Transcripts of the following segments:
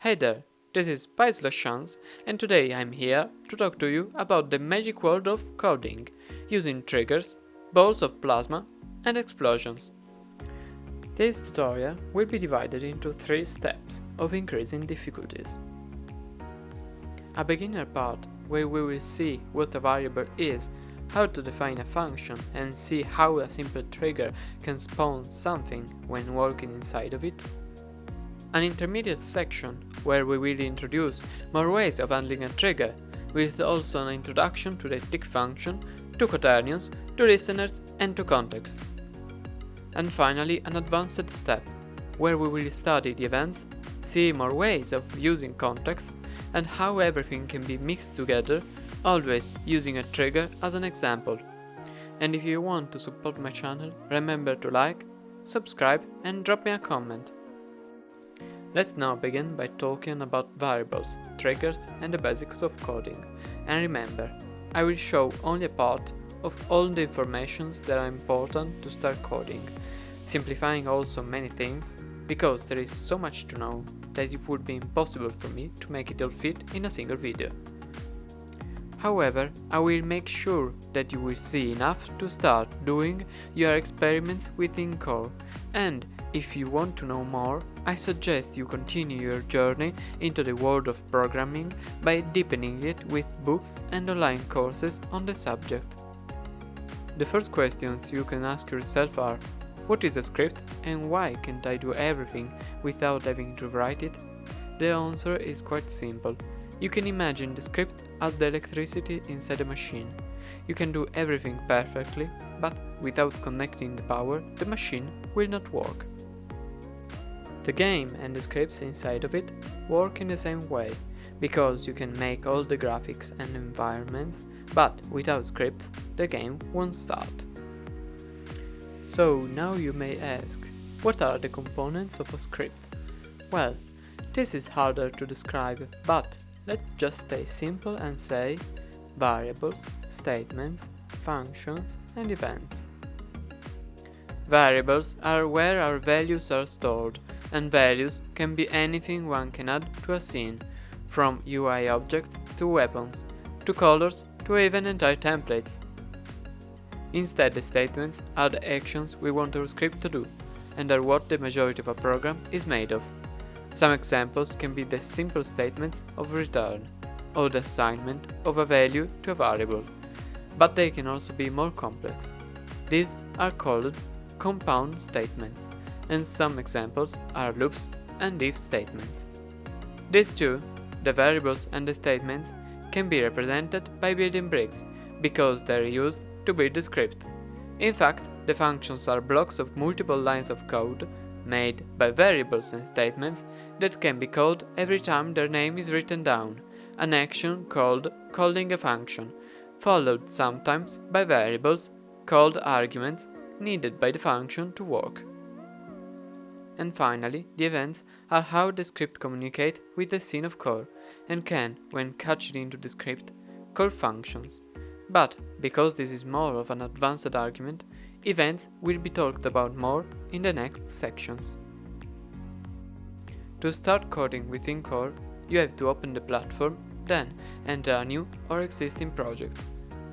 Hey there, this is Chance, and today I'm here to talk to you about the magic world of coding, using triggers, balls of plasma, and explosions. This tutorial will be divided into 3 steps of increasing difficulties. A beginner part where we will see what a variable is, how to define a function, and see how a simple trigger can spawn something when working inside of it. An intermediate section where we will introduce more ways of handling a trigger, with also an introduction to the tick function, to quaternions, to listeners and to context. And finally an advanced step, where we will study the events, see more ways of using context, and how everything can be mixed together, always using a trigger as an example. And if you want to support my channel, remember to like, subscribe and drop me a comment. Let's now begin by talking about variables, triggers and the basics of coding. And remember, I will show only a part of all the informations that are important to start coding, simplifying also many things, because there is so much to know that it would be impossible for me to make it all fit in a single video. However, I will make sure that you will see enough to start doing your experiments within core, and if you want to know more, I suggest you continue your journey into the world of programming by deepening it with books and online courses on the subject. The first questions you can ask yourself are: what is a script and why can't I do everything without having to write it? The answer is quite simple. You can imagine the script as the electricity inside a machine. You can do everything perfectly, but without connecting the power, the machine will not work. The game and the scripts inside of it work in the same way, because you can make all the graphics and environments, but without scripts the game won't start. So now you may ask, what are the components of a script? Well, this is harder to describe, but let's just stay simple and say variables, statements, functions and events. Variables are where our values are stored, and values can be anything one can add to a scene, from UI objects to weapons, to colors to even entire templates. Instead, the statements are the actions we want our script to do, and are what the majority of a program is made of. Some examples can be the simple statements of return, or the assignment of a value to a variable, but they can also be more complex. These are called compound statements, and some examples are loops and if statements. These two, the variables and the statements, can be represented by building bricks, because they are used to build the script. In fact, the functions are blocks of multiple lines of code made by variables and statements that can be called every time their name is written down, an action called calling a function, followed sometimes by variables called arguments needed by the function to work. And finally, the events are how the script communicates with the scene of core, and can, when catched into the script, call functions. But, because this is more of an advanced argument, events will be talked about more in the next sections. To start coding within core, you have to open the platform, then enter a new or existing project.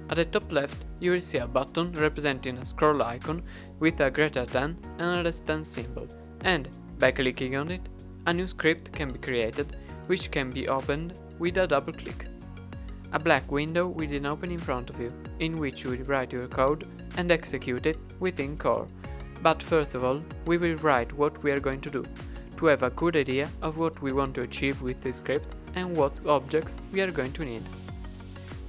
At the top left, you will see a button representing a scroll icon with a greater than and a less than symbol, and by clicking on it, a new script can be created, which can be opened with a double click. A black window will then open in front of you, in which you will write your code and execute it within core. But first of all, we will write what we are going to do, to have a good idea of what we want to achieve with this script and what objects we are going to need.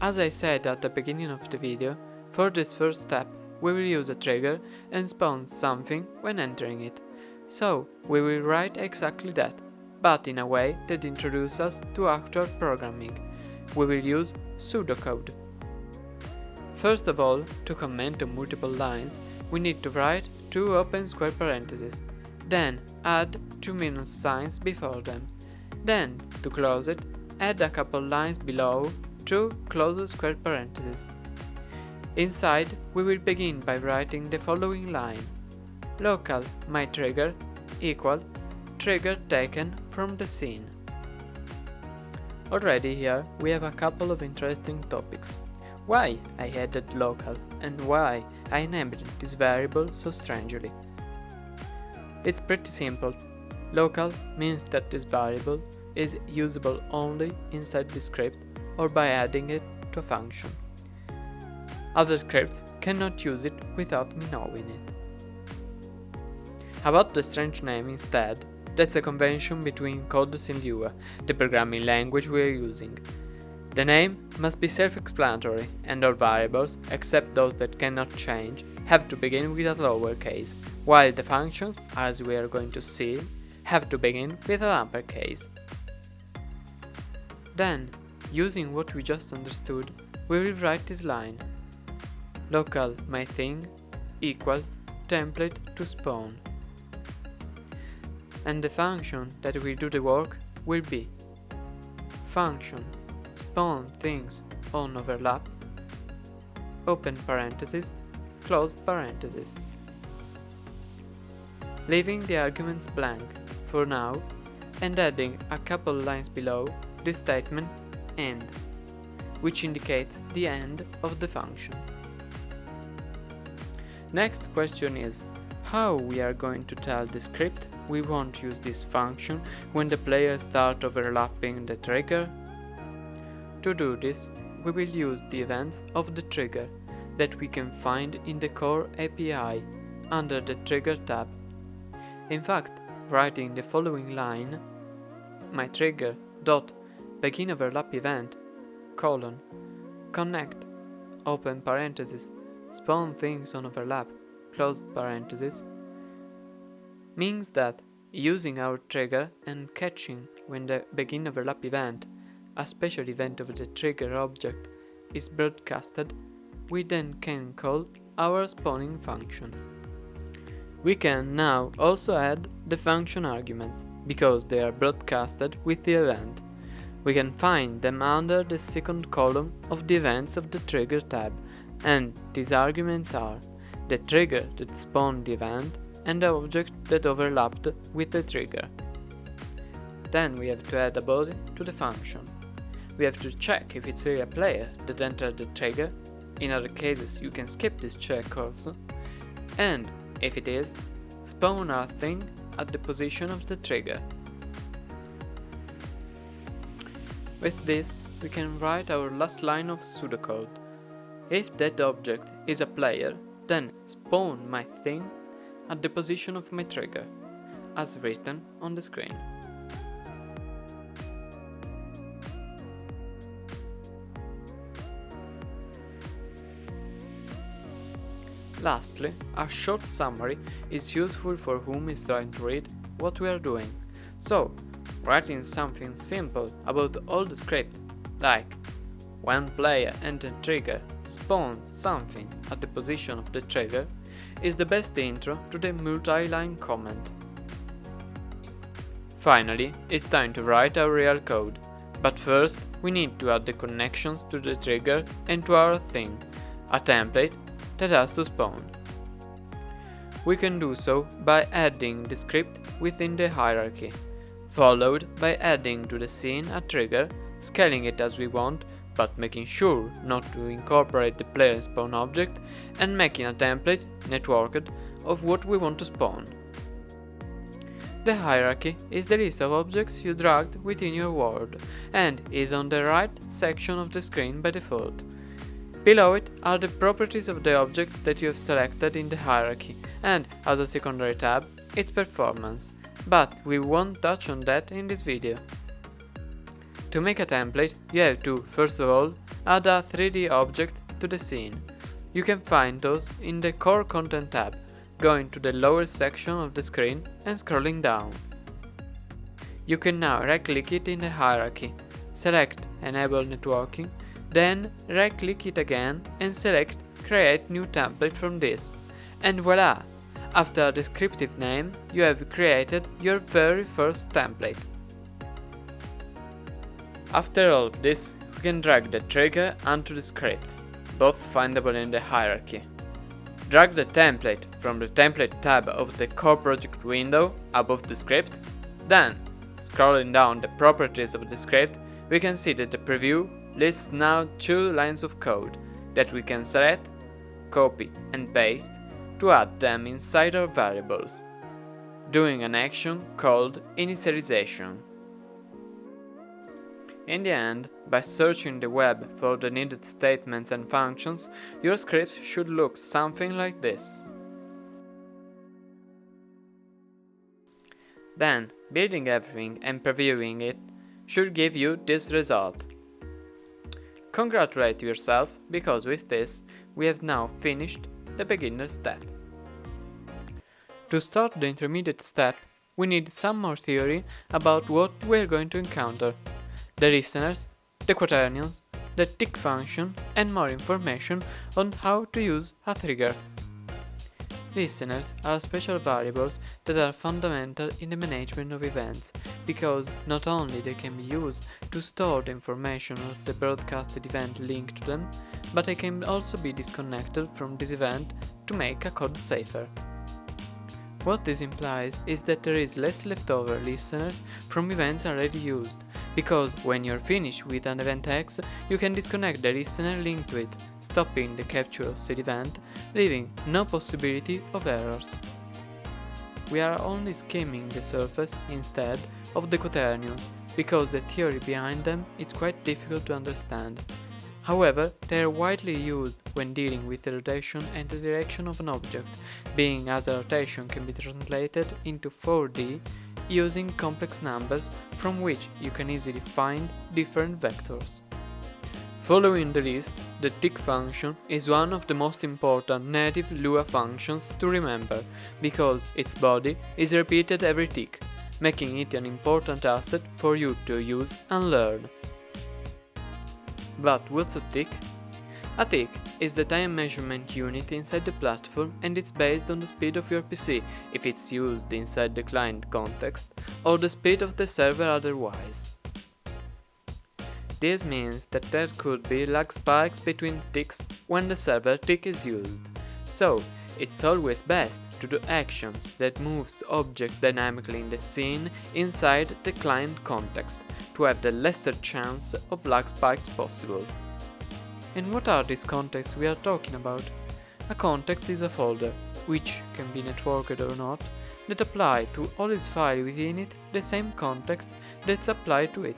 As I said at the beginning of the video, for this first step we will use a trigger and spawn something when entering it. So we will write exactly that, but in a way that introduces us to actual programming. We will use pseudocode. First of all, to comment on multiple lines, we need to write 2 open square parentheses, then add 2 minus signs before them. Then, to close it, add a couple lines below 2 closed square parentheses. Inside, we will begin by writing the following line: local myTrigger equal trigger taken from the scene. Already here we have a couple of interesting topics. Why I added local and why I named this variable so strangely. It's pretty simple. Local means that this variable is usable only inside the script or by adding it to a function. Other scripts cannot use it without me knowing it. About the strange name instead, that's a convention between codes in Lua, the programming language we are using. The name must be self-explanatory, and all variables, except those that cannot change, have to begin with a lowercase, while the functions, as we are going to see, have to begin with an uppercase. Then, using what we just understood, we will write this line. Local myThing equal template to spawn. And the function that will do the work will be function spawn things on overlap, open parenthesis, closed parenthesis. Leaving the arguments blank for now and adding a couple lines below the statement end, which indicates the end of the function. Next question is how we are going to tell the script we won't use this function when the players start overlapping the trigger. To do this, we will use the events of the trigger that we can find in the core API under the trigger tab. In fact, writing the following line, my trigger dot begin overlap event colon connect open parenthesis spawn things on overlap closed parenthesis means that using our trigger and catching when the begin overlap event, a special event of the trigger object, is broadcasted, we then can call our spawning function. We can now also add the function arguments, because they are broadcasted with the event. We can find them under the second column of the events of the trigger tab, and these arguments are the trigger that spawned the event and the object that overlapped with the trigger. Then we have to add a body to the function. We have to check if it's really a player that entered the trigger. In other cases you can skip this check also. And if it is, spawn our thing at the position of the trigger. With this, we can write our last line of pseudocode. If that object is a player, then spawn my thing at the position of my trigger, as written on the screen. Lastly, a short summary is useful for whom is trying to read what we are doing. So, writing something simple about all the script, like when player enters trigger spawns something at the position of the trigger, is the best intro to the multi-line comment. Finally, it's time to write our real code, but first we need to add the connections to the trigger and to our thing, a template that has to spawn. We can do so by adding the script within the hierarchy, followed by adding to the scene a trigger, scaling it as we want, but making sure not to incorporate the player spawn object, and making a template, networked, of what we want to spawn. The hierarchy is the list of objects you dragged within your world, and is on the right section of the screen by default. Below it are the properties of the object that you have selected in the hierarchy, and, as a secondary tab, its performance, but we won't touch on that in this video. To make a template, you have to, first of all, add a 3D object to the scene. You can find those in the Core Content tab, going to the lower section of the screen and scrolling down. You can now right-click it in the hierarchy, select Enable Networking, then right-click it again and select Create New Template from this, and voila! After a descriptive name, you have created your very first template. After all of this, we can drag the trigger onto the script, both findable in the hierarchy. Drag the template from the Template tab of the Core Project window above the script, then, scrolling down the properties of the script, we can see that the preview lists now two lines of code that we can select, copy and paste to add them inside our variables, doing an action called initialization. In the end, by searching the web for the needed statements and functions, your script should look something like this. Then, building everything and previewing it should give you this result. Congratulate yourself, because with this, we have now finished the beginner step. To start the intermediate step, we need some more theory about what we're going to encounter: the listeners, the quaternions, the tick function, and more information on how to use a trigger. Listeners are special variables that are fundamental in the management of events, because not only they can be used to store the information of the broadcasted event linked to them, but they can also be disconnected from this event to make a code safer. What this implies is that there is less leftover listeners from events already used, because when you're finished with an event X, you can disconnect the listener linked to it, stopping the capture of said event, leaving no possibility of errors. We are only skimming the surface instead of the quaternions, because the theory behind them is quite difficult to understand. However, they are widely used when dealing with the rotation and the direction of an object, being as a rotation can be translated into 4D using complex numbers from which you can easily find different vectors. Following the list, the tick function is one of the most important native Lua functions to remember, because its body is repeated every tick, making it an important asset for you to use and learn. But what's a tick? A tick is the time measurement unit inside the platform, and it's based on the speed of your PC if it's used inside the client context, or the speed of the server otherwise. This means that there could be lag spikes between ticks when the server tick is used, so it's always best to do actions that moves objects dynamically in the scene inside the client context to have the lesser chance of lag spikes possible. And what are these contexts we are talking about? A context is a folder, which can be networked or not, that apply to all its files within it the same context that's applied to it.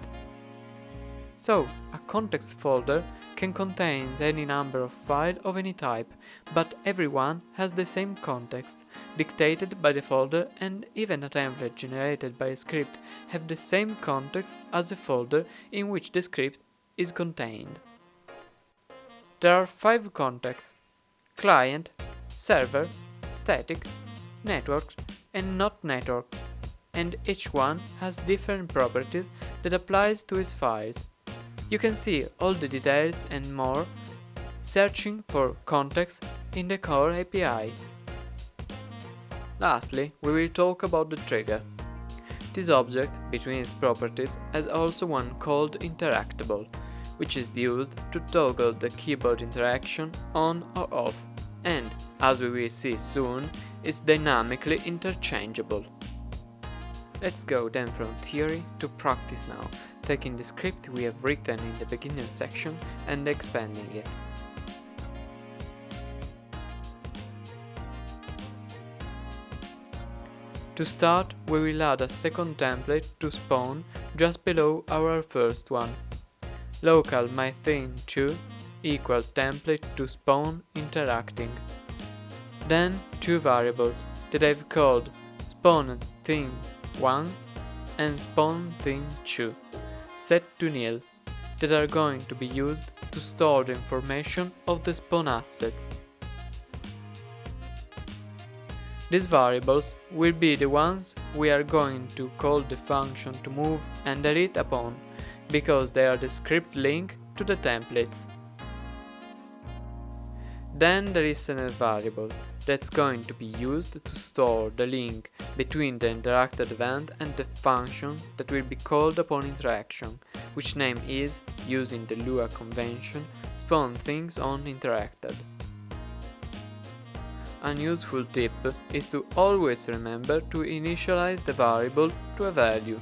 So, a context folder can contain any number of files of any type, but every one has the same context, dictated by the folder, and even a template generated by a script have the same context as the folder in which the script is contained. There are 5 contexts: client, server, static, network, and not network, and each one has different properties that applies to its files. You can see all the details and more searching for context in the core API. Lastly, we will talk about the trigger. This object, between its properties, has also one called interactable, which is used to toggle the keyboard interaction on or off, and, as we will see soon, is dynamically interchangeable. Let's go then from theory to practice now, taking the script we have written in the beginner section and expanding it. To start, we will add a second template to spawn just below our first one. Local mything2 equal template to spawn interacting. Then 2 variables that I've called spawnThing1 and spawnThing2 set to nil, that are going to be used to store the information of the spawn assets. These variables will be the ones we are going to call the function to move and delete upon, because they are the script link to the templates. Then the listener variable, that's going to be used to store the link between the interacted event and the function that will be called upon interaction, which name is, using the Lua convention, spawnThingsOnInteracted. An useful tip is to always remember to initialize the variable to a value,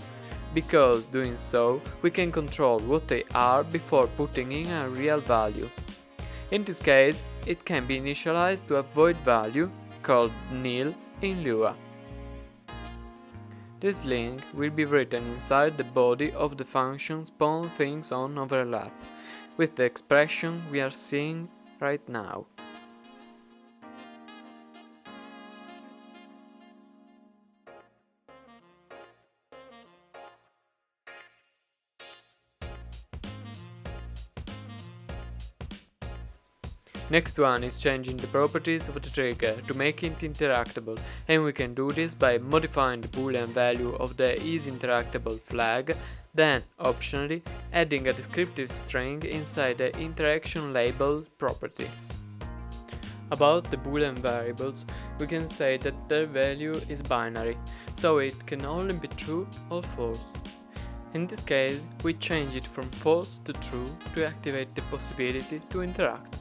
because doing so we can control what they are before putting in a real value. In this case, it can be initialized to a void value called nil in Lua. This link will be written inside the body of the function spawn things on overlap, with the expression we are seeing right now. Next one is changing the properties of the trigger to make it interactable, and we can do this by modifying the boolean value of the isInteractable flag, then optionally adding a descriptive string inside the interaction label property. About the boolean variables, we can say that their value is binary, so it can only be true or false. In this case, we change it from false to true to activate the possibility to interact.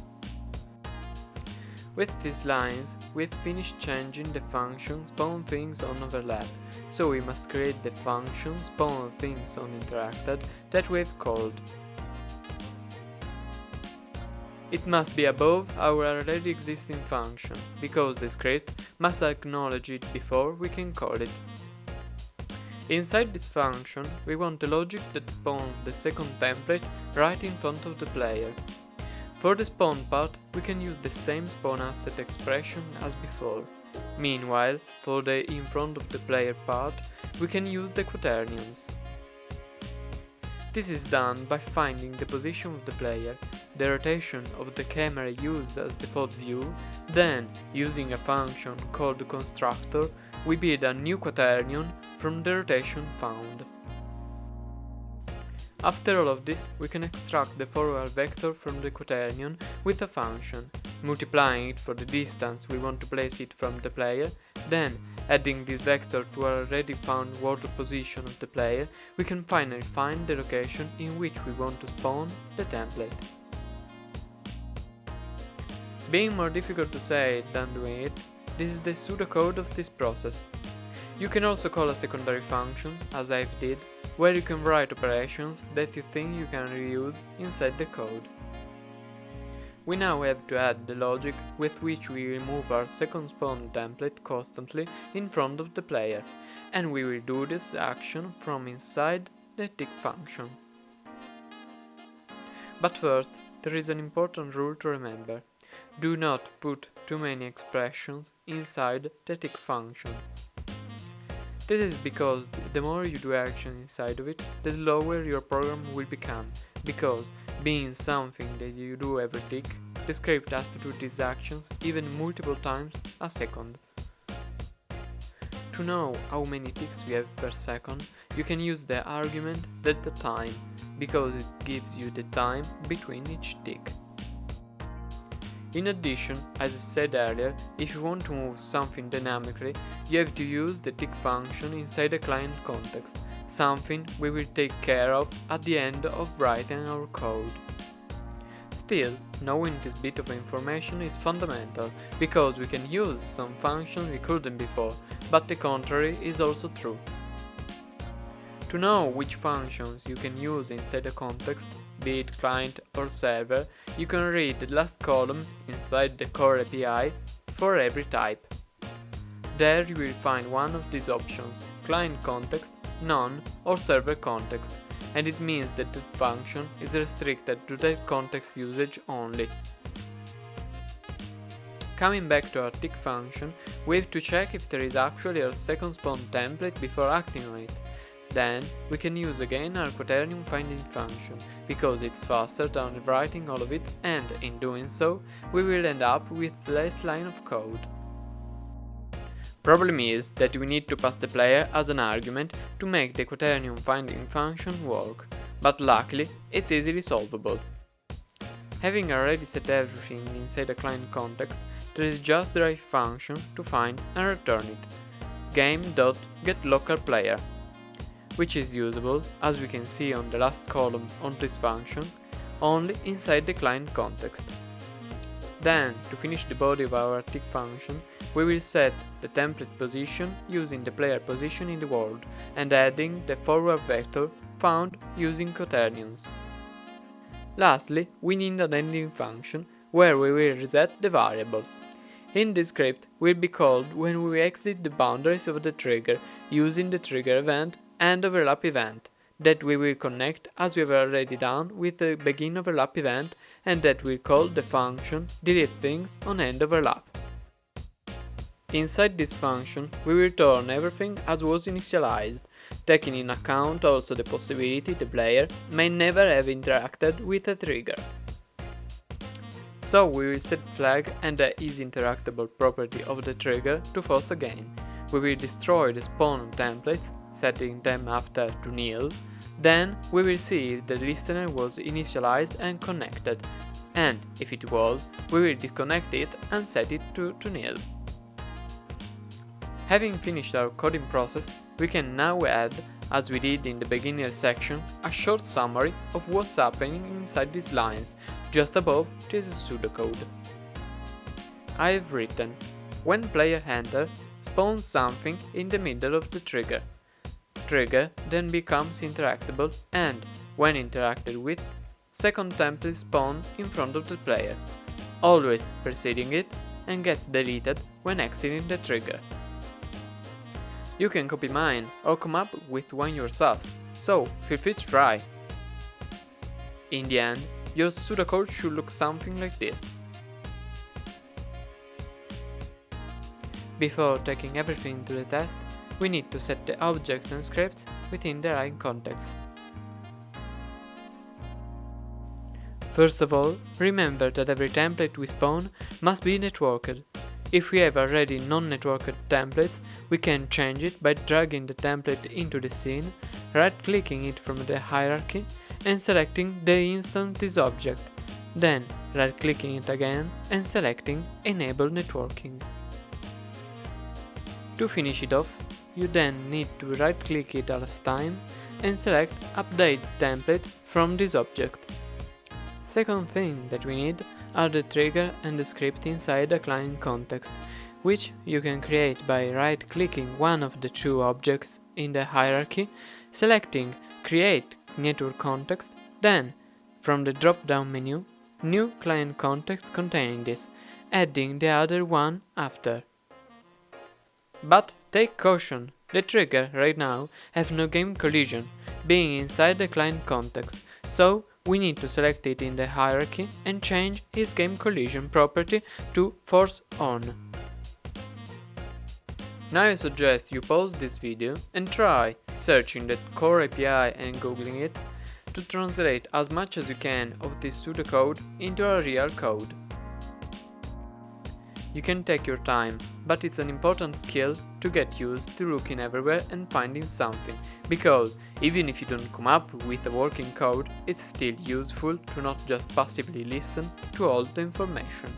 With these lines, we've finished changing the function spawn things on overlap, so we must create the function spawn things on interacted that we've called. It must be above our already existing function, because the script must acknowledge it before we can call it. Inside this function, we want the logic that spawns the second template right in front of the player. For the spawn part, we can use the same spawn asset expression as before. Meanwhile, for the in front of the player part, we can use the quaternions. This is done by finding the position of the player, the rotation of the camera used as default view, then, using a function called constructor, we build a new quaternion from the rotation found. After all of this, we can extract the forward vector from the quaternion with a function, multiplying it for the distance we want to place it from the player, then, adding this vector to our already found world position of the player, we can finally find the location in which we want to spawn the template. Being more difficult to say than doing it, this is the pseudocode of this process. You can also call a secondary function, as I did, where you can write operations that you think you can reuse inside the code. We now have to add the logic with which we remove our second spawn template constantly in front of the player, and we will do this action from inside the tick function. But first, there is an important rule to remember. Do not put too many expressions inside the tick function. This is because the more you do action inside of it, the slower your program will become, because, being something that you do every tick, the script has to do these actions even multiple times a second. To know how many ticks we have per second, you can use the argument delta_time, because it gives you the time between each tick. In addition, as I said earlier, if you want to move something dynamically, you have to use the tick function inside the client context, something we will take care of at the end of writing our code. Still, knowing this bit of information is fundamental, because we can use some functions we couldn't before, but the contrary is also true. To know which functions you can use inside a context, be it client or server, you can read the last column inside the core API for every type. There you will find one of these options, client context, none or server context, and it means that the function is restricted to that context usage only. Coming back to our tick function, we have to check if there is actually a second spawn template before acting on it. Then, we can use again our quaternion finding function, because it's faster than writing all of it, and in doing so, we will end up with less line of code. Problem is that we need to pass the player as an argument to make the quaternion finding function work, but luckily, it's easily solvable. Having already set everything inside a client context, there is just the right function to find and return it, game.getLocalPlayer, which is usable, as we can see on the last column on this function, only inside the client context. Then, to finish the body of our tick function, we will set the template position using the player position in the world and adding the forward vector found using quaternions. Lastly, we need an ending function where we will reset the variables. In this script will be called when we exit the boundaries of the trigger using the trigger event and overlap event that we will connect as we have already done with the begin overlap event, and that will call the function delete things on end overlap. Inside this function we will return everything as was initialized, taking in account also the possibility the player may never have interacted with a trigger. So we will set flag and the isInteractable property of the trigger to false again. We will destroy the spawn templates, setting them after to nil. Then we will see if the listener was initialized and connected, and if it was, we will disconnect it and set it to nil. Having finished our coding process, we can now add, as we did in the beginner section, a short summary of what's happening inside these lines, just above this pseudocode. I have written, when player enter, spawns something in the middle of the trigger. Trigger then becomes interactable and, when interacted with, second template spawn in front of the player, always preceding it, and gets deleted when exiting the trigger. You can copy mine or come up with one yourself, so feel free to try. In the end, your pseudocode should look something like this. Before taking everything to the test, we need to set the objects and scripts within the right context. First of all, remember that every template we spawn must be networked. If we have already non-networked templates, we can change it by dragging the template into the scene, right-clicking it from the hierarchy and selecting the instance this object, then right-clicking it again and selecting Enable Networking. To finish it off, you then need to right-click it a last time and select Update Template from this object. Second thing that we need are the trigger and the script inside the client context, which you can create by right-clicking one of the two objects in the hierarchy, selecting Create Network Context, then, from the drop-down menu, New Client Context containing this, adding the other one after. But take caution, the trigger right now have no game collision, being inside the client context, so we need to select it in the hierarchy and change his game collision property to force on. Now I suggest you pause this video and try searching the core API and googling it to translate as much as you can of this pseudocode into a real code. You can take your time, but it's an important skill to get used to looking everywhere and finding something, because even if you don't come up with a working code, it's still useful to not just passively listen to all the information.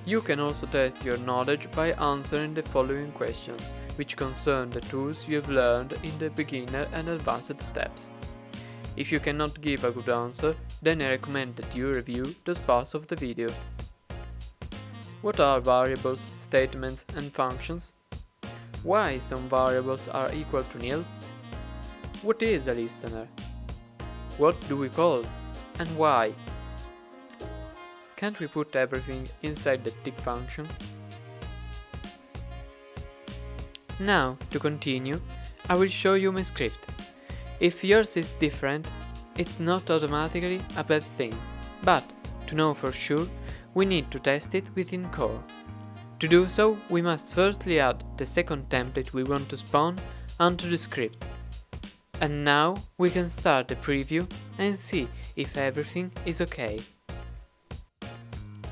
You can also test your knowledge by answering the following questions, which concern the tools you have learned in the beginner and advanced steps. If you cannot give a good answer, then I recommend that you review those parts of the video. What are variables, statements and functions? Why some variables are equal to nil? What is a listener? What do we call and why? Can't we put everything inside the tick function? Now, to continue, I will show you my script. If yours is different, it's not automatically a bad thing, but to know for sure, we need to test it within core. To do so, we must firstly add the second template we want to spawn onto the script. And now we can start the preview and see if everything is okay.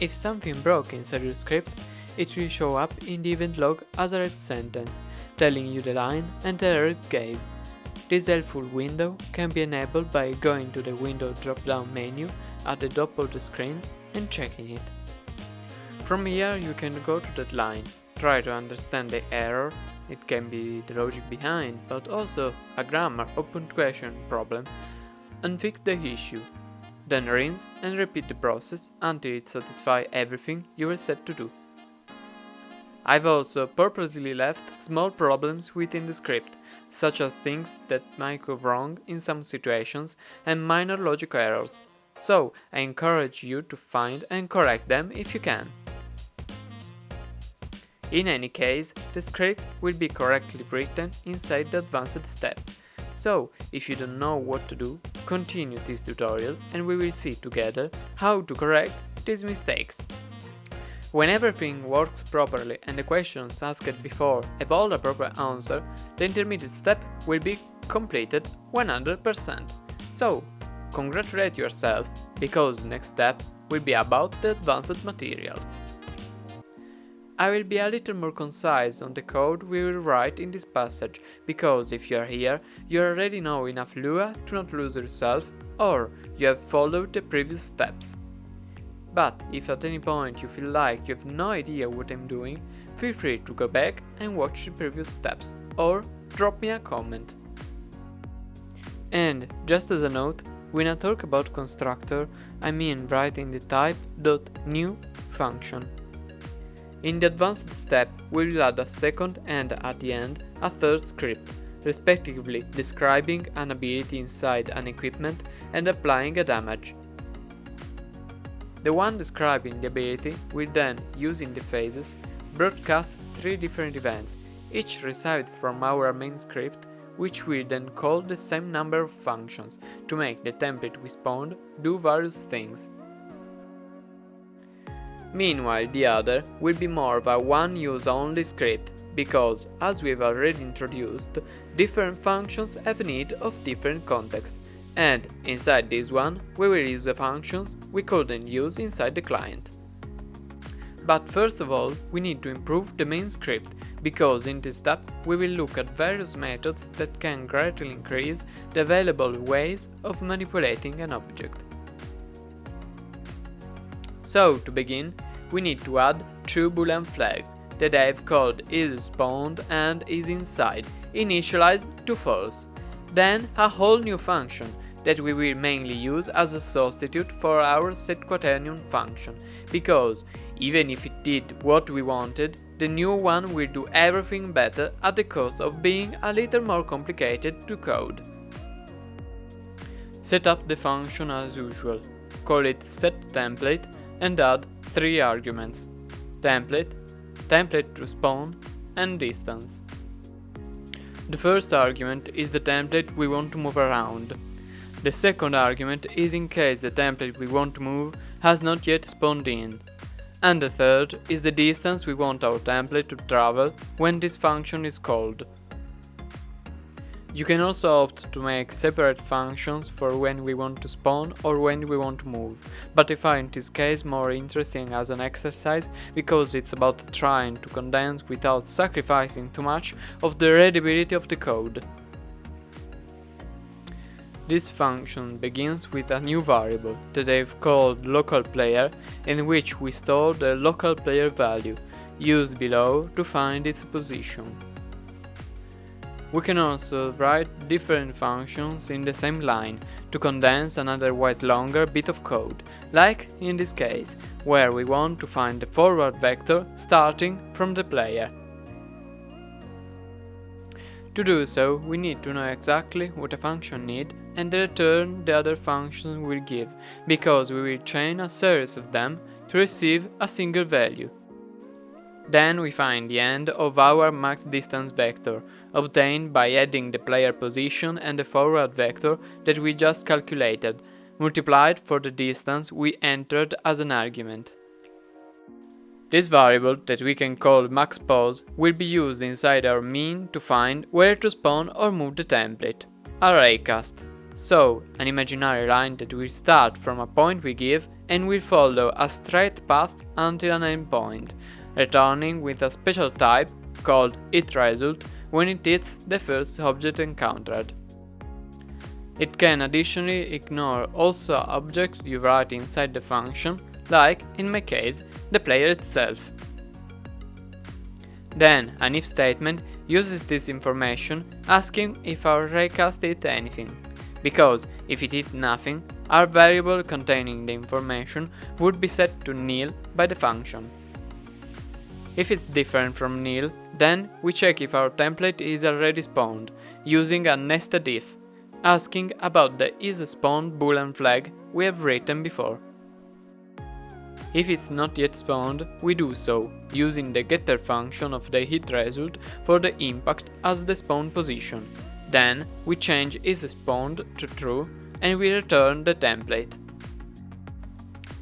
If something broke inside your script, it will show up in the event log as a red sentence, telling you the line and the error it gave. This helpful window can be enabled by going to the window drop-down menu at the top of the screen and checking it. From here you can go to that line, try to understand the error, it can be the logic behind, but also a grammar or punctuation problem, and fix the issue. then rinse and repeat the process until it satisfies everything you were set to do. I've also purposely left small problems within the script, such as things that might go wrong in some situations and minor logic errors, so I encourage you to find and correct them if you can. In any case, the script will be correctly written inside the advanced step, so if you don't know what to do, continue this tutorial and we will see together how to correct these mistakes. When everything works properly and the questions asked before have all the proper answer, the intermediate step will be completed 100%. So, congratulate yourself, because the next step will be about the advanced material. I will be a little more concise on the code we will write in this passage, because if you are here, you already know enough Lua to not lose yourself, or you have followed the previous steps. But if at any point you feel like you have no idea what I'm doing, feel free to go back and watch the previous steps, or drop me a comment. And just as a note, when I talk about constructor, I mean writing the type.new function. In the advanced step, we will add a second and, at the end, a third script, respectively describing an ability inside an equipment and applying a damage. The one describing the ability will then, using the phases, broadcast 3 different events, each received from our main script, which will then call the same number of functions to make the template we spawned do various things. Meanwhile, the other will be more of a one-use-only script, because, as we have already introduced, different functions have need of different contexts, and inside this one we will use the functions we couldn't use inside the client. But first of all, we need to improve the main script, because in this step we will look at various methods that can greatly increase the available ways of manipulating an object. So, to begin, we need to add 2 boolean flags that I have called isSpawned and isInside, initialized to false. Then a whole new function that we will mainly use as a substitute for our setQuaternion function, because even if it did what we wanted, the new one will do everything better at the cost of being a little more complicated to code. Set up the function as usual, call it setTemplate and add 3 arguments: template, template to spawn, and distance. The first argument is the template we want to move around. The second argument is in case the template we want to move has not yet spawned in. And the third is the distance we want our template to travel when this function is called. You can also opt to make separate functions for when we want to spawn or when we want to move, but I find this case more interesting as an exercise because it's about trying to condense without sacrificing too much of the readability of the code. This function begins with a new variable that I've called localPlayer, in which we store the local player value, used below to find its position. We can also write different functions in the same line to condense an otherwise longer bit of code, like in this case, where we want to find the forward vector starting from the player. To do so, we need to know exactly what a function needs and the return the other function will give, because we will chain a series of them to receive a single value. Then we find the end of our max distance vector, obtained by adding the player position and the forward vector that we just calculated, multiplied for the distance we entered as an argument. This variable, that we can call maxPos, will be used inside our mean to find where to spawn or move the template. A raycast. So, an imaginary line that will start from a point we give and will follow a straight path until an endpoint, returning with a special type called hitResult when it hits the first object encountered. It can additionally ignore also objects you write inside the function, like, in my case, the player itself. Then, an if statement uses this information, asking if our raycast hit anything, because if it hit nothing, our variable containing the information would be set to nil by the function. If it's different from nil, then we check if our template is already spawned, using a nested if, asking about the isSpawned boolean flag we have written before. If it's not yet spawned, we do so, using the getter function of the hit result for the impact as the spawn position. Then we change isSpawned to true and we return the template.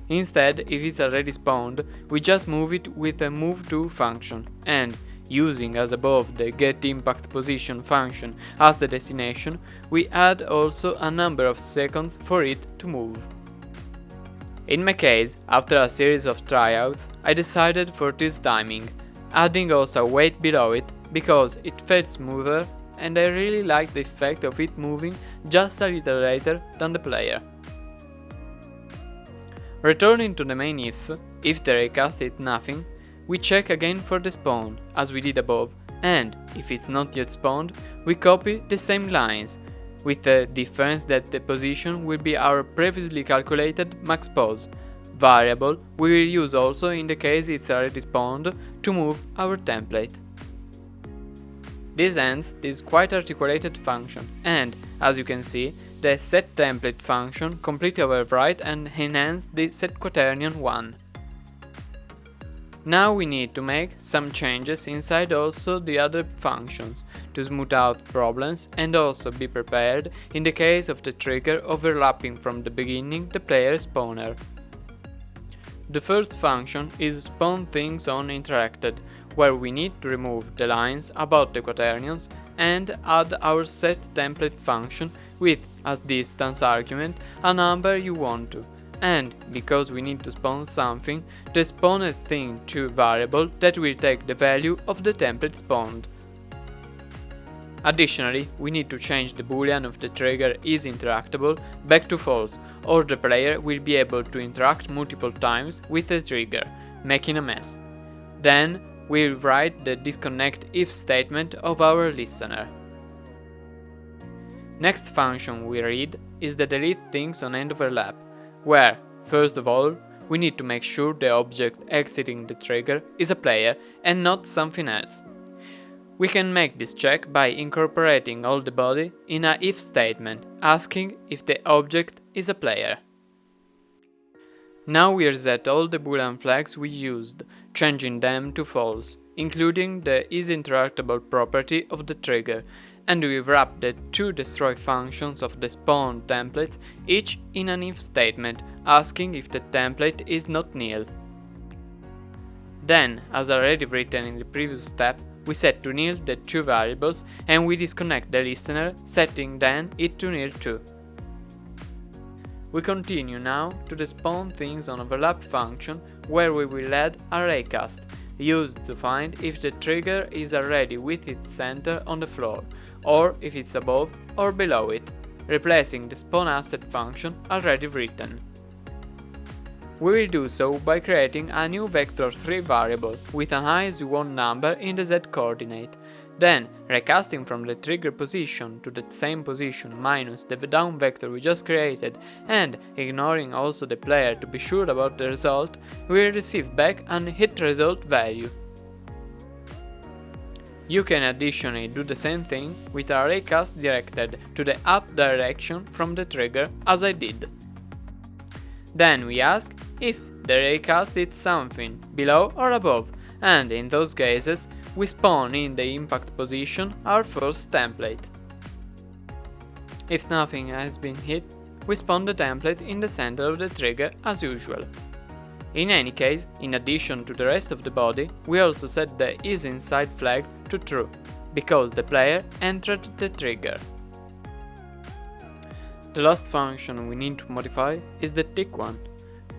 Instead, if it's already spawned, we just move it with a moveTo function and, using as above the getImpactPosition function as the destination, we add also a number of seconds for it to move. In my case, after a series of tryouts, I decided for this timing, adding also a weight below it because it felt smoother and I really like the effect of it moving just a little later than the player. Returning to the main if the raycast is nothing, we check again for the spawn, as we did above, and if it's not yet spawned, we copy the same lines, with the difference that the position will be our previously calculated maxPos variable we will use also in the case it's already spawned to move our template. This ends this quite articulated function, and as you can see, the setTemplate function completely overwrite and enhance the setQuaternion one. Now we need to make some changes inside also the other functions to smooth out problems and also be prepared in the case of the trigger overlapping from the beginning the player spawner. The first function is spawnThingsOnInteracted, where we need to remove the lines about the quaternions and add our setTemplate function with, as distance argument, a number you want to, and because we need to spawn something, the spawnedThing2 variable that will take the value of the template spawned. Additionally, we need to change the boolean of the trigger isInteractable back to false, or the player will be able to interact multiple times with the trigger, making a mess. Then we'll write the disconnect if statement of our listener. Next function we read is the deleteThingsOnEndOverlap, where, first of all, we need to make sure the object exiting the trigger is a player and not something else. We can make this check by incorporating all the body in a if statement, asking if the object is a player. Now we reset all the boolean flags we used, changing them to false, including the isInteractable property of the trigger, and we wrap the two destroy functions of the spawned templates each in an if statement, asking if the template is not nil. Then, as already written in the previous step, we set to nil the two variables and we disconnect the listener, setting then it to nil too. We continue now to the spawnThingsOnOverlap function, where we will add a raycast, used to find if the trigger is already with its center on the floor, or if it's above or below it, replacing the spawnAsset function already written. We will do so by creating a new vector3 variable with an IS1 number in the z-coordinate, then recasting from the trigger position to the same position minus the down vector we just created and ignoring also the player to be sure about the result, we will receive back an hit result value. You can additionally do the same thing with a raycast directed to the up direction from the trigger as I did. Then we ask if the raycast is something below or above, and in those cases we spawn in the impact position our first template. If nothing has been hit, we spawn the template in the center of the trigger as usual. In any case, in addition to the rest of the body, we also set the isInside flag to true, because the player entered the trigger. The last function we need to modify is the tick one,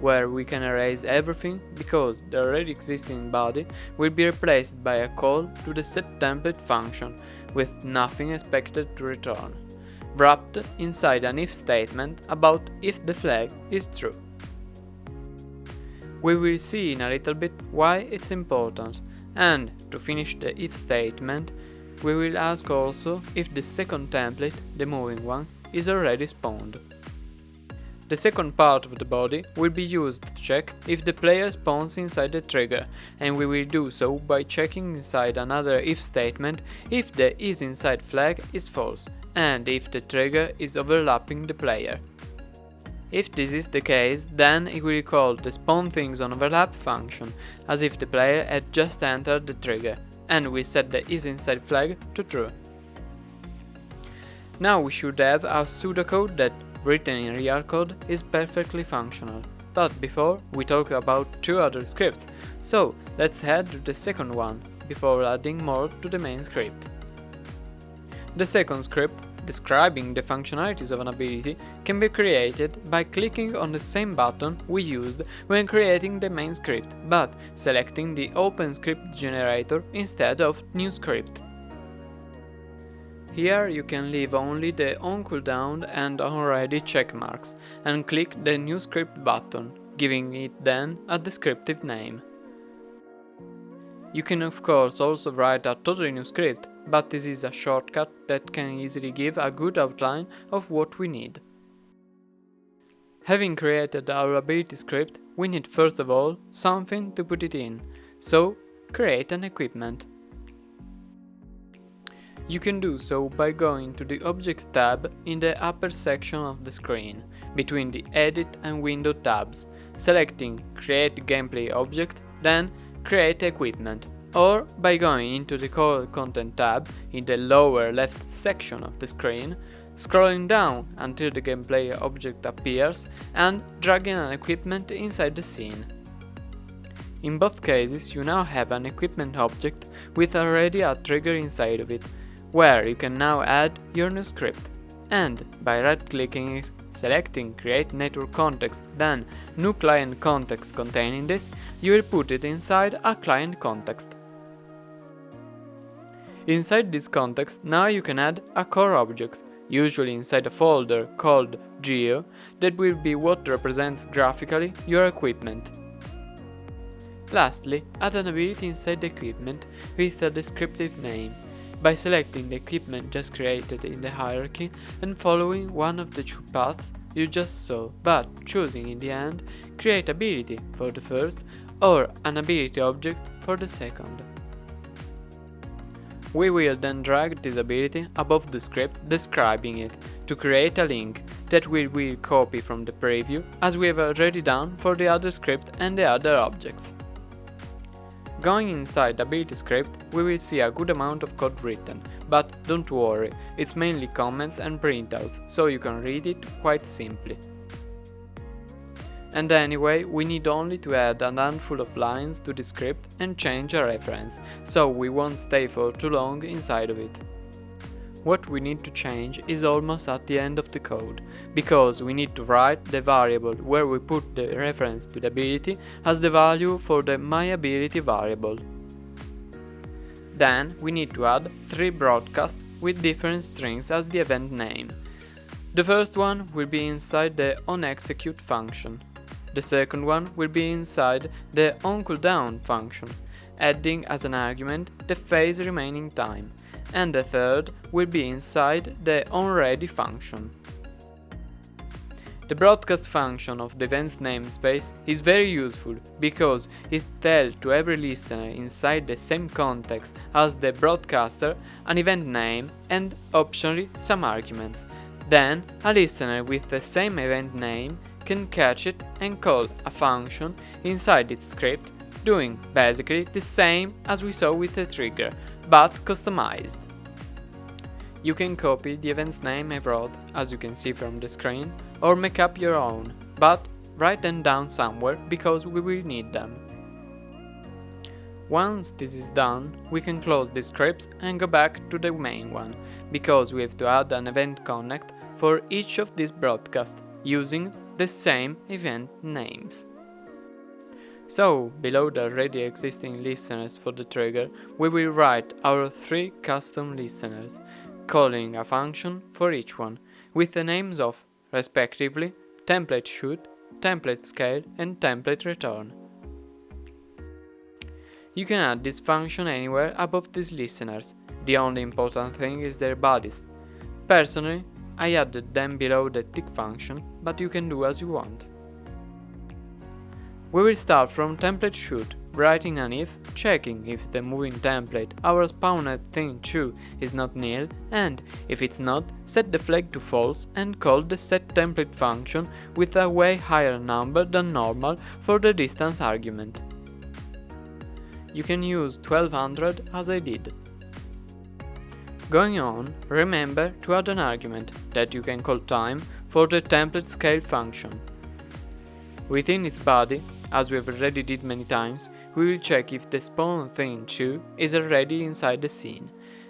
where we can erase everything because the already existing body will be replaced by a call to the setTemplate function with nothing expected to return, wrapped inside an if statement about if the flag is true. We will see in a little bit why it's important, and to finish the if statement, we will ask also if the second template, the moving one, is already spawned. The second part of the body will be used to check if the player spawns inside the trigger, and we will do so by checking inside another if statement if the isInside flag is false, and if the trigger is overlapping the player. If this is the case, then it will call the spawnThingsOnOverlap function, as if the player had just entered the trigger, and we set the isInside flag to true. Now we should have a pseudocode that, written in real code, is perfectly functional. But before, we talk about two other scripts, so let's head to the second one, before adding more to the main script. The second script, describing the functionalities of an ability, can be created by clicking on the same button we used when creating the main script, but selecting the Open Script Generator instead of New Script. Here you can leave only the onCooldown and onReady checkmarks and click the New Script button, giving it then a descriptive name. You can of course also write a totally new script, but this is a shortcut that can easily give a good outline of what we need. Having created our ability script, we need first of all something to put it in, so create an equipment. You can do so by going to the Object tab in the upper section of the screen, between the Edit and Window tabs, selecting Create Gameplay Object, then Create Equipment, or by going into the Core Content tab in the lower left section of the screen, scrolling down until the gameplay object appears and dragging an equipment inside the scene. In both cases you now have an equipment object with already a trigger inside of it, where you can now add your new script, and by right-clicking it, selecting Create Network Context, then New Client Context containing this, you will put it inside a client context. Inside this context, now you can add a core object, usually inside a folder called Geo, that will be what represents graphically your equipment. Lastly, add an ability inside the equipment with a descriptive name, by selecting the equipment just created in the hierarchy and following one of the two paths you just saw, but choosing in the end Create Ability for the first or an ability object for the second. We will then drag this ability above the script describing it to create a link that we will copy from the preview, as we have already done for the other script and the other objects. Going inside the ability script, we will see a good amount of code written, but don't worry, it's mainly comments and printouts, so you can read it quite simply. And anyway, we need only to add a handful of lines to the script and change a reference, so we won't stay for too long inside of it. What we need to change is almost at the end of the code, because we need to write the variable where we put the reference to the ability as the value for the myAbility variable. Then we need to add 3 broadcasts with different strings as the event name. The first one will be inside the onExecute function. The second one will be inside the onCooldown function, adding as an argument the phase remaining time. And the third will be inside the onReady function. The broadcast function of the event's namespace is very useful because it tells to every listener inside the same context as the broadcaster an event name and optionally some arguments. Then a listener with the same event name can catch it and call a function inside its script, doing basically the same as we saw with the trigger, but customized. You can copy the event's name I wrote, as you can see from the screen, or make up your own, but write them down somewhere because we will need them. Once this is done, we can close the script and go back to the main one, because we have to add an event connect for each of these broadcasts, using the same event names. So, below the already existing listeners for the trigger, we will write our 3 custom listeners, calling a function for each one, with the names of, respectively, template shoot, template scale and template return. You can add this function anywhere above these listeners, the only important thing is their bodies. Personally, I added them below the tick function, but you can do as you want. We will start from template shoot, writing an if, checking if the moving template, our spawned thing 2, is not nil, and if it's not, set the flag to false and call the setTemplate function with a way higher number than normal for the distance argument. You can use 1200 as I did. Going on, remember to add an argument that you can call time for the template scale function. Within its body, as we have already did many times, we will check if the spawn thing 2 is already inside the scene.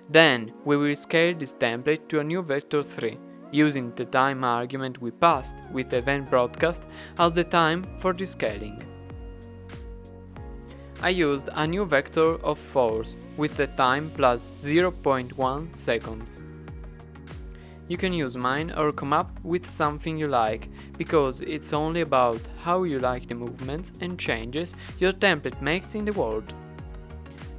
Then we will scale this template to a new vector 3, using the time argument we passed with event broadcast as the time for the scaling. I used a new vector of force with the time plus 0.1 seconds. You can use mine or come up with something you like, because it's only about how you like the movements and changes your template makes in the world.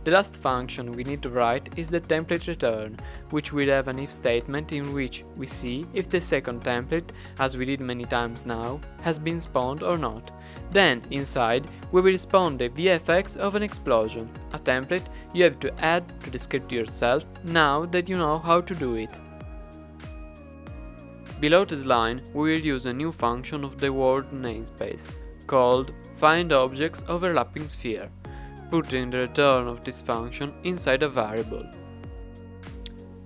The last function we need to write is the template return, which will have an if statement in which we see if the second template, as we did many times now, has been spawned or not. Then, inside, we will spawn the VFX of an explosion, a template you have to add to the script yourself now that you know how to do it. Below this line, we will use a new function of the word namespace, called findObjectsOverlappingSphere, putting the return of this function inside a variable.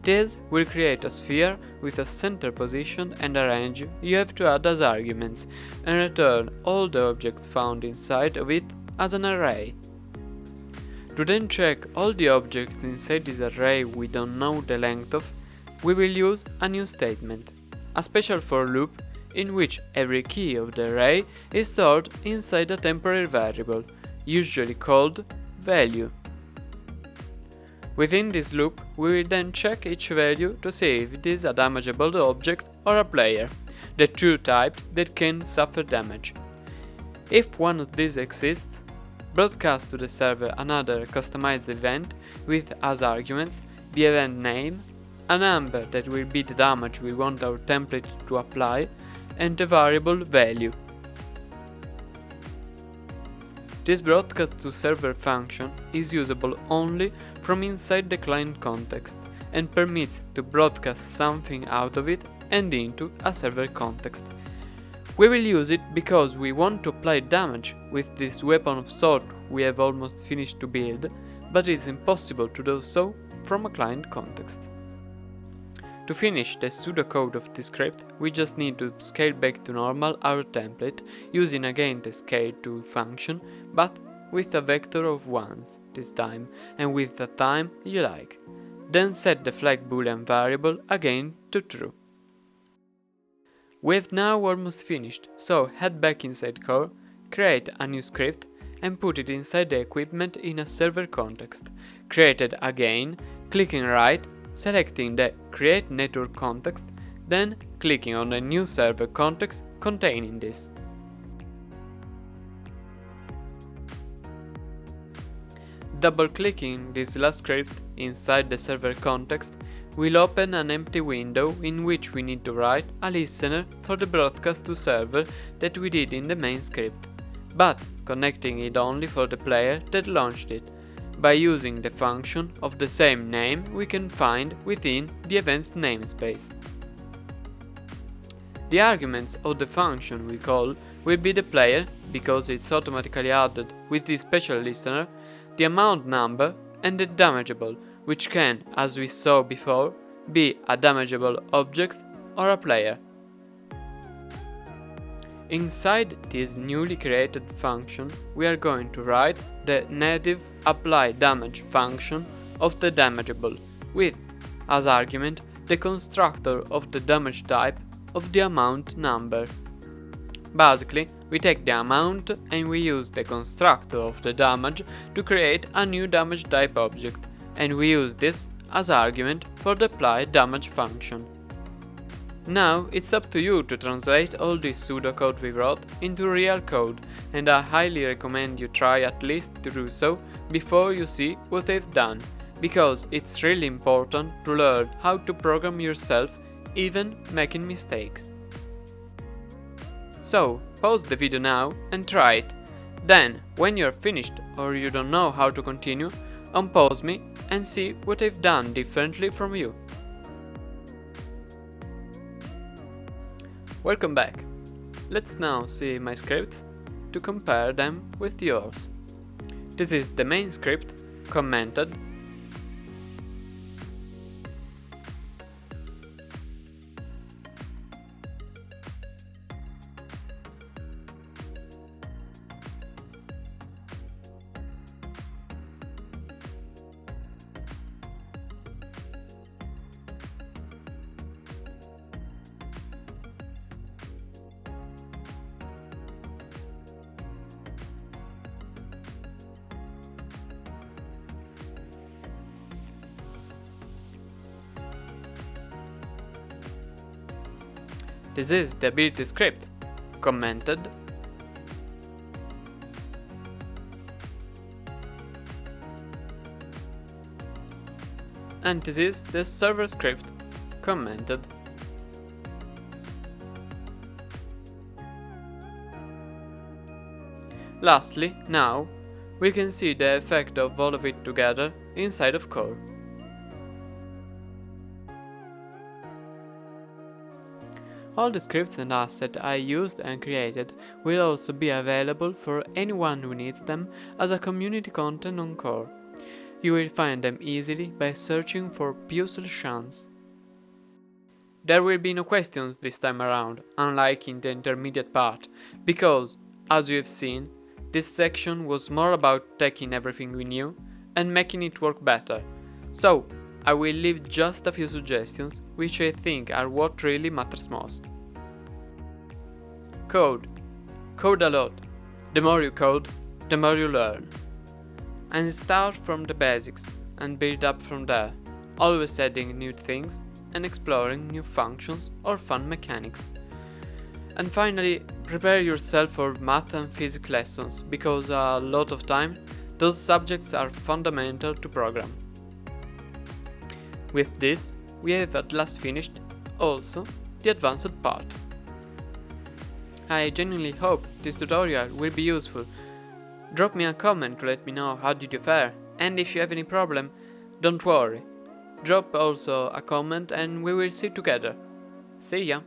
This will create a sphere with a center position and a range you have to add as arguments, and return all the objects found inside of it as an array. To then check all the objects inside this array we don't know the length of, we will use a new statement, a special for loop in which every key of the array is stored inside a temporary variable, usually called value. Within this loop, we will then check each value to see if it is a damageable object or a player, the two types that can suffer damage. If one of these exists, broadcast to the server another customized event with as arguments the event name, a number that will be the damage we want our template to apply, and the variable value. This broadcast to server function is usable only from inside the client context and permits to broadcast something out of it and into a server context. We will use it because we want to apply damage with this weapon of sword we have almost finished to build, but it's impossible to do so from a client context. To finish the pseudocode of this script, we just need to scale back to normal our template, using again the scale to function, but with a vector of ones this time, and with the time you like. Then set the flag boolean variable again to true. We've now almost finished, so head back inside core, create a new script, and put it inside the equipment in a server context. Create it again, clicking right, selecting the Create Network context, then clicking on the new server context containing this. Double-clicking this last script inside the server context will open an empty window in which we need to write a listener for the broadcast to server that we did in the main script, but connecting it only for the player that launched it, by using the function of the same name we can find within the event's namespace. The arguments of the function we call will be the player, because it's automatically added with the special listener, the amount number, and the damageable, which can, as we saw before, be a damageable object or a player. Inside this newly created function, we are going to write the native apply damage function of the damageable, with, as argument, the constructor of the damage type of the amount number. Basically, we take the amount and we use the constructor of the damage to create a new damage type object, and we use this as argument for the apply damage function. Now it's up to you to translate all this pseudocode we wrote into real code, and I highly recommend you try at least to do so before you see what I've done, because it's really important to learn how to program yourself even making mistakes. So, pause the video now and try it. Then, when you're finished or you don't know how to continue, unpause me and see what I've done differently from you. Welcome back. Let's now see my scripts to compare them with yours. This is the main script, commented. This is the ability script, commented. And this is the server script, commented. Lastly, now, we can see the effect of all of it together inside of core. All the scripts and assets I used and created will also be available for anyone who needs them as a community content on core. You will find them easily by searching for Pure Solutions. There will be no questions this time around, unlike in the intermediate part, because, as you have seen, this section was more about taking everything we knew and making it work better. So, I will leave just a few suggestions which I think are what really matters most. Code. Code a lot. The more you code, the more you learn. And start from the basics and build up from there, always adding new things and exploring new functions or fun mechanics. And finally, prepare yourself for math and physics lessons, because a lot of time those subjects are fundamental to program. With this, we have at last finished also the advanced part. I genuinely hope this tutorial will be useful. Drop me a comment to let me know how did you fare, and if you have any problem, don't worry. Drop also a comment and we will see together. See ya!